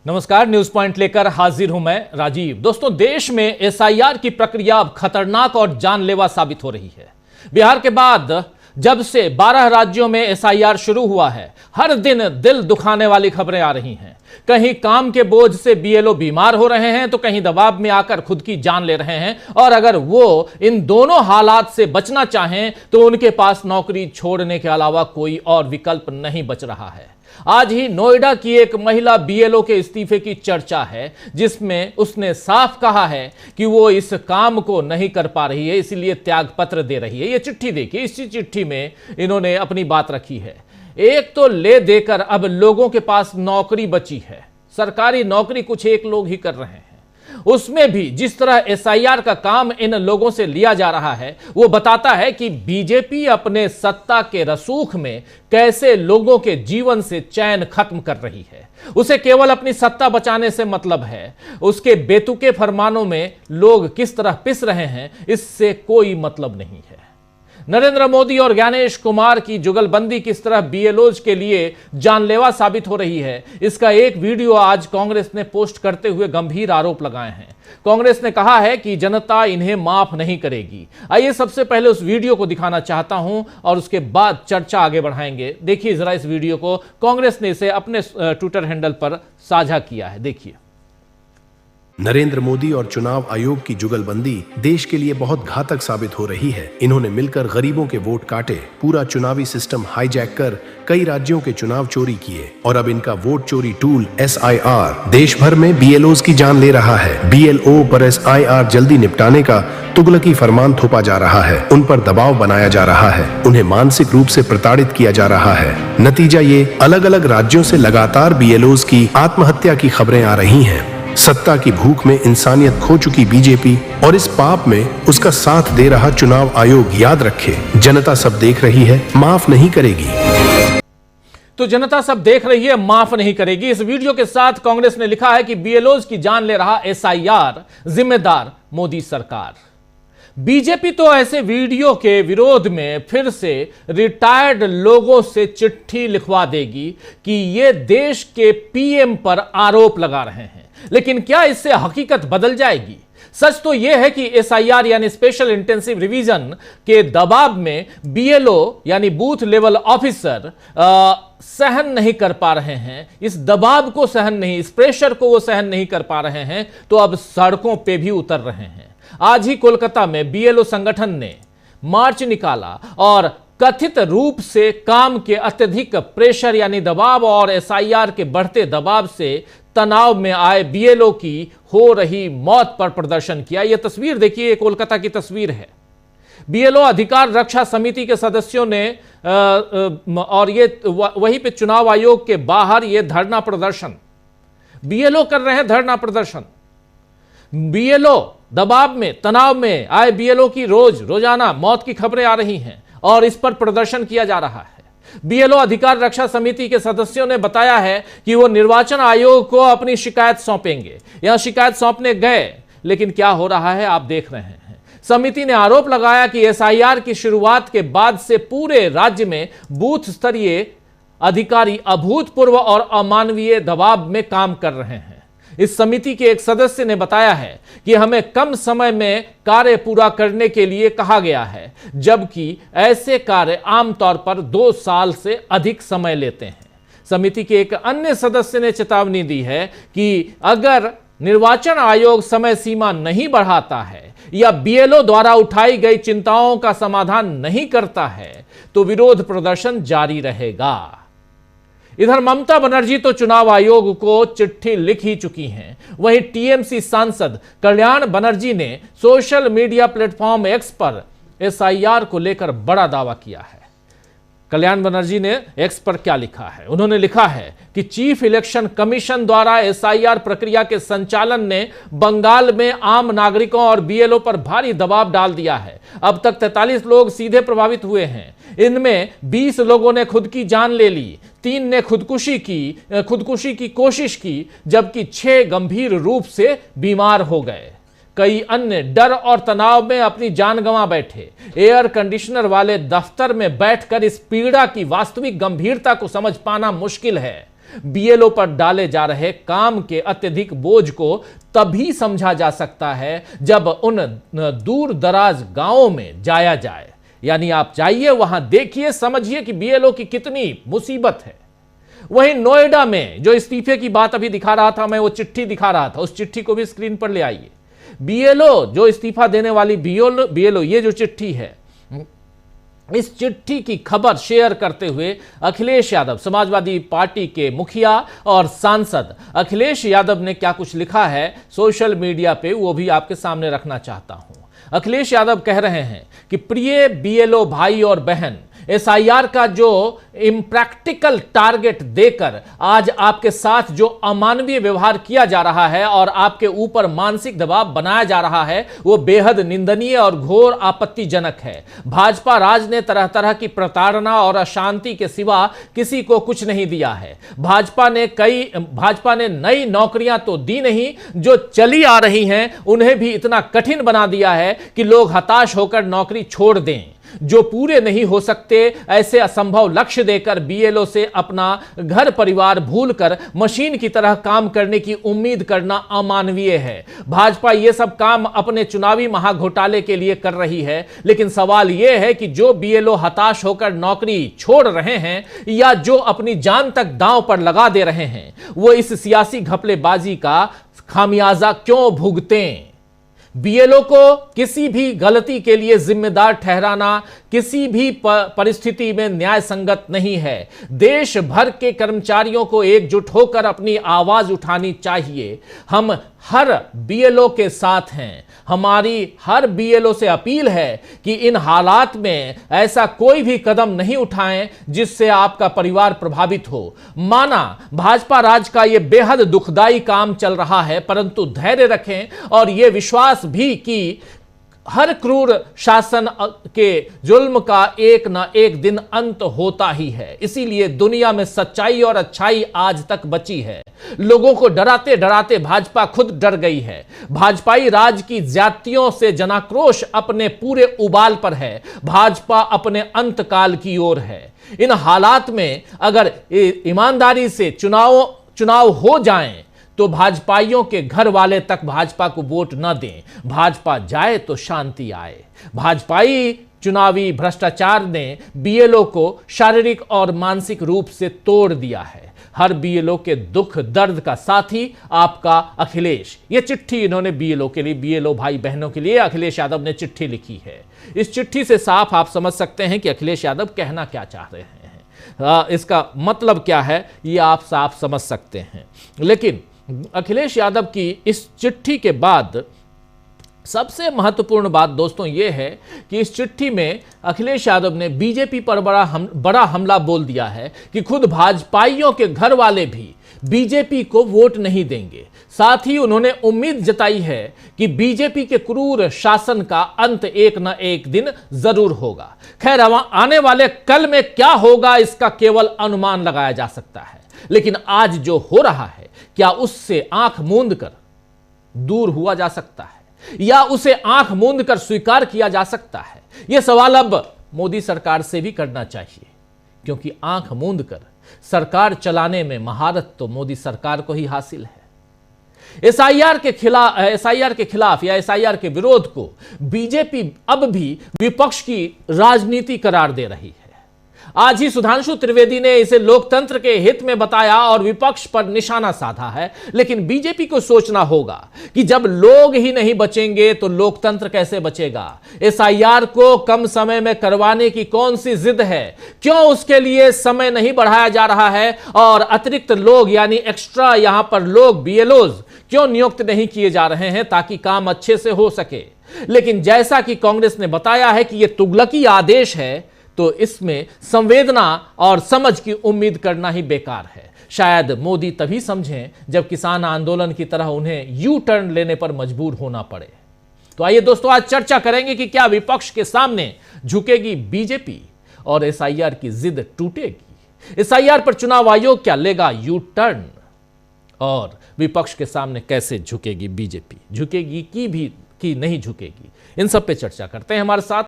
नमस्कार, news point लेकर हाजिर हूं मैं राजीव। दोस्तों, देश में एसआईआर की प्रक्रिया अब खतरनाक और जानलेवा साबित हो रही है। बिहार के बाद जब से 12 राज्यों में एसआईआर शुरू हुआ है, हर दिन दिल दुखाने वाली खबरें आ रही हैं। कहीं काम के बोझ से बीएलओ बीमार हो रहे हैं तो कहीं दबाव में आकर खुद की जान ले रहे हैं, और अगर वो इन दोनों हालात से बचना चाहें तो उनके पास नौकरी छोड़ने के अलावा कोई और विकल्प नहीं बच रहा है। आज ही नोएडा की एक महिला बीएलओ के इस्तीफे की चर्चा है, जिसमें उसने साफ कहा है कि वो इस काम को नहीं कर पा रही है, इसलिए त्यागपत्र दे रही है। ये चिट्ठी देखिए, इसी चिट्ठी में इन्होंने अपनी बात रखी है। एक तो ले देकर अब लोगों के पास नौकरी बची है, सरकारी नौकरी कुछ एक लोग ही कर रहे हैं, उसमें भी जिस तरह एसआईआर का काम इन लोगों से लिया जा रहा है, वो बताता है कि बीजेपी अपने सत्ता के रसूख में कैसे लोगों के जीवन से चैन खत्म कर रही है। उसे केवल अपनी सत्ता बचाने से मतलब है, उसके बेतुके फरमानों में लोग किस तरह पिस रहे हैं इससे कोई मतलब नहीं है। नरेंद्र मोदी और ज्ञानेश कुमार की जुगलबंदी किस तरह बीएलओज के लिए जानलेवा साबित हो रही है, इसका एक वीडियो आज कांग्रेस ने पोस्ट करते हुए गंभीर आरोप लगाए हैं। कांग्रेस ने कहा है कि जनता इन्हें माफ नहीं करेगी। आइए सबसे पहले उस वीडियो को दिखाना चाहता हूं और उसके बाद चर्चा आगे बढ़ाएंगे। देखिए जरा इस वीडियो को, कांग्रेस ने इसे अपने ट्विटर हैंडल पर साझा किया है। देखिए। नरेंद्र मोदी और चुनाव आयोग की जुगलबंदी देश के लिए बहुत घातक साबित हो रही है। इन्होंने मिलकर गरीबों के वोट काटे, पूरा चुनावी सिस्टम हाईजैक कर कई राज्यों के चुनाव चोरी किए, और अब इनका वोट चोरी टूल एसआईआर देश भर में बीएलओज की जान ले रहा है। बीएलओ पर एसआईआर जल्दी निपटाने का तुगलकी फरमान थोपा जा रहा है, उन पर दबाव बनाया जा रहा है, उन्हें मानसिक रूप से प्रताड़ित किया जा रहा है। नतीजा ये, अलग अलग राज्यों से लगातार बीएलओज की आत्महत्या की खबरें आ रही हैं। सत्ता की भूख में इंसानियत खो चुकी बीजेपी और इस पाप में उसका साथ दे रहा चुनाव आयोग याद रखे, जनता सब देख रही है, माफ नहीं करेगी। तो जनता सब देख रही है, माफ नहीं करेगी। इस वीडियो के साथ कांग्रेस ने लिखा है कि बीएलओज की जान ले रहा एसआईआर, जिम्मेदार मोदी सरकार। बीजेपी तो ऐसे वीडियो के विरोध में फिर से रिटायर्ड लोगों से चिट्ठी लिखवा देगी कि ये देश के पीएम पर आरोप लगा रहे हैं। लेकिन क्या इससे हकीकत बदल जाएगी? सच तो यह है कि एसआईआर यानी स्पेशल इंटेंसिव रिवीजन के दबाव में बीएलओ यानी बूथ लेवल ऑफिसर सहन नहीं कर पा रहे हैं। इस दबाव को सहन नहीं, इस प्रेशर को वो सहन नहीं कर पा रहे हैं, तो अब सड़कों पे भी उतर रहे हैं। आज ही कोलकाता में बीएलओ संगठन ने मार्च निकाला और कथित रूप से काम के अत्यधिक प्रेशर यानी दबाव और एसआईआर के बढ़ते दबाव से तनाव में आए बीएलओ की हो रही मौत पर प्रदर्शन किया। यह तस्वीर देखिए, ये कोलकाता की तस्वीर है। बीएलओ अधिकार रक्षा समिति के सदस्यों ने और ये वहीं पे चुनाव आयोग के बाहर ये धरना प्रदर्शन, बीएलओ कर रहे हैं धरना प्रदर्शन। बीएलओ दबाव में, तनाव में आए बीएलओ की रोजाना मौत की खबरें आ रही हैं और इस पर प्रदर्शन किया जा रहा है। बीएलओ अधिकार रक्षा समिति के सदस्यों ने बताया है कि वो निर्वाचन आयोग को अपनी शिकायत सौंपेंगे। यहां शिकायत सौंपने गए, लेकिन क्या हो रहा है आप देख रहे हैं। समिति ने आरोप लगाया कि एसआईआर की शुरुआत के बाद से पूरे राज्य में बूथ स्तरीय अधिकारी अभूतपूर्व और अमानवीय दबाव में काम कर रहे हैं। इस समिति के एक सदस्य ने बताया है कि हमें कम समय में कार्य पूरा करने के लिए कहा गया है, जबकि ऐसे कार्य आमतौर पर 2 साल से अधिक समय लेते हैं। समिति के एक अन्य सदस्य ने चेतावनी दी है कि अगर निर्वाचन आयोग समय सीमा नहीं बढ़ाता है या बीएलओ द्वारा उठाई गई चिंताओं का समाधान नहीं करता है तो विरोध प्रदर्शन जारी रहेगा। इधर ममता बनर्जी तो चुनाव आयोग को चिट्ठी लिख ही चुकी हैं। वहीं टीएमसी सांसद कल्याण बनर्जी ने सोशल मीडिया प्लेटफॉर्म एक्स पर एसआईआर को लेकर बड़ा दावा किया है। कल्याण बनर्जी ने एक्स पर क्या लिखा है? उन्होंने लिखा है कि चीफ इलेक्शन कमीशन द्वारा एसआईआर प्रक्रिया के संचालन ने बंगाल में आम नागरिकों और बीएलओ पर भारी दबाव डाल दिया है। अब तक 43 लोग सीधे प्रभावित हुए हैं। इनमें 20 लोगों ने खुद की जान ले ली, 3 ने खुदकुशी की कोशिश की, जबकि 6 गंभीर रूप से बीमार हो गए। कई अन्य डर और तनाव में अपनी जान गंवा बैठे। एयर कंडीशनर वाले दफ्तर में बैठकर इस पीड़ा की वास्तविक गंभीरता को समझ पाना मुश्किल है। बीएलओ पर डाले जा रहे काम के अत्यधिक बोझ को तभी समझा जा सकता है जब उन दूर दराज गांवों में जाया जाए। यानी आप जाइए, वहां देखिए, समझिए कि बीएलओ की कितनी मुसीबत है। वहीं नोएडा में जो इस्तीफे की बात अभी दिखा रहा था, मैं वो चिट्ठी दिखा रहा था, उस चिट्ठी को भी स्क्रीन पर ले आइए। बीएलओ जो इस्तीफा देने वाली बीएलओ ये जो चिट्ठी है, इस चिट्ठी की खबर शेयर करते हुए अखिलेश यादव, समाजवादी पार्टी के मुखिया और सांसद अखिलेश यादव ने क्या कुछ लिखा है सोशल मीडिया पे, वो भी आपके सामने रखना चाहता हूं। अखिलेश यादव कह रहे हैं कि प्रिय बीएलओ भाई और बहन, एसआईआर का जो इम्प्रैक्टिकल टारगेट देकर आज आपके साथ जो अमानवीय व्यवहार किया जा रहा है और आपके ऊपर मानसिक दबाव बनाया जा रहा है, वो बेहद निंदनीय और घोर आपत्तिजनक है। भाजपा राज ने तरह तरह की प्रताड़ना और अशांति के सिवा किसी को कुछ नहीं दिया है। भाजपा ने नई नौकरियां तो दी नहीं, जो चली आ रही हैं उन्हें भी इतना कठिन बना दिया है कि लोग हताश होकर नौकरी छोड़ दें। जो पूरे नहीं हो सकते, ऐसे असंभव लक्ष्य देकर बीएलओ से अपना घर परिवार भूलकर मशीन की तरह काम करने की उम्मीद करना अमानवीय है। भाजपा ये सब काम अपने चुनावी महाघोटाले के लिए कर रही है, लेकिन सवाल यह है कि जो बीएलओ हताश होकर नौकरी छोड़ रहे हैं या जो अपनी जान तक दांव पर लगा दे रहे हैं, वो इस सियासी घपलेबाजी का खामियाजा क्यों भुगतें? बीएलओ को किसी भी गलती के लिए जिम्मेदार ठहराना किसी भी परिस्थिति में न्याय संगत नहीं है। देश भर के कर्मचारियों को एकजुट होकर अपनी आवाज उठानी चाहिए। हम हर बीएलओ के साथ हैं। हमारी हर बीएलओ से अपील है कि इन हालात में ऐसा कोई भी कदम नहीं उठाएं जिससे आपका परिवार प्रभावित हो। माना भाजपा राज का यह बेहद दुखदाई काम चल रहा है, परंतु धैर्य रखें और यह विश्वास भी कि हर क्रूर शासन के जुल्म का एक ना एक दिन अंत होता ही है। इसीलिए दुनिया में सच्चाई और अच्छाई आज तक बची है। लोगों को डराते डराते भाजपा खुद डर गई है। भाजपाई राज की ज्यादतियों से जनाक्रोश अपने पूरे उबाल पर है। भाजपा अपने अंतकाल की ओर है। इन हालात में अगर ईमानदारी से चुनाव हो जाएं तो भाजपाइयों के घर वाले तक भाजपा को वोट न दें। भाजपा जाए तो शांति आए। भाजपाई चुनावी भ्रष्टाचार ने बीएलओ को शारीरिक और मानसिक रूप से तोड़ दिया है। हर बीएलओ के दुख दर्द का साथी आपका अखिलेश। ये चिट्ठी इन्होंने बीएलओ के लिए, बीएलओ भाई बहनों के लिए अखिलेश यादव ने चिट्ठी लिखी है। इस चिट्ठी से साफ आप समझ सकते हैं कि अखिलेश यादव कहना क्या चाह रहे हैं। इसका मतलब क्या है ये आप साफ समझ सकते हैं। लेकिन अखिलेश यादव की इस चिट्ठी के बाद सबसे महत्वपूर्ण बात दोस्तों ये है कि इस चिट्ठी में अखिलेश यादव ने बीजेपी पर बड़ा हमला बोल दिया है कि खुद भाजपाइयों के घर वाले भी बीजेपी को वोट नहीं देंगे। साथ ही उन्होंने उम्मीद जताई है कि बीजेपी के क्रूर शासन का अंत एक न एक दिन जरूर होगा। खैर, आने वाले कल में क्या होगा इसका केवल अनुमान लगाया जा सकता है, लेकिन आज जो हो रहा है क्या उससे आंख मूंद कर दूर हुआ जा सकता है या उसे आंख मूंद कर स्वीकार किया जा सकता है? यह सवाल अब मोदी सरकार से भी करना चाहिए, क्योंकि आंख मूंद कर सरकार चलाने में महारत तो मोदी सरकार को ही हासिल है। एसआईआर के खिलाफ या एसआईआर के विरोध को बीजेपी अब भी विपक्ष की राजनीति करार दे रही है। आज ही सुधांशु त्रिवेदी ने इसे लोकतंत्र के हित में बताया और विपक्ष पर निशाना साधा है। लेकिन बीजेपी को सोचना होगा कि जब लोग ही नहीं बचेंगे तो लोकतंत्र कैसे बचेगा? एसआईआर को कम समय में करवाने की कौन सी जिद है? क्यों उसके लिए समय नहीं बढ़ाया जा रहा है? और अतिरिक्त लोग यानी एक्स्ट्रा यहां पर लोग बीएलओज क्यों नियुक्त नहीं किए जा रहे हैं ताकि काम अच्छे से हो सके? लेकिन जैसा कि कांग्रेस ने बताया है कि यह तुगलकी आदेश है, तो इसमें संवेदना और समझ की उम्मीद करना ही बेकार है। शायद मोदी तभी समझें जब किसान आंदोलन की तरह उन्हें यू टर्न लेने पर मजबूर होना पड़े। तो आइए दोस्तों, आज चर्चा करेंगे कि क्या विपक्ष के सामने झुकेगी बीजेपी और एसआईआर की जिद टूटेगी? एसआईआर पर चुनाव आयोग क्या लेगा यू टर्न? और विपक्ष के सामने कैसे झुकेगी बीजेपी? झुकेगी कि नहीं झुकेगी? इन सब पे चर्चा करते हैं हमारे साथ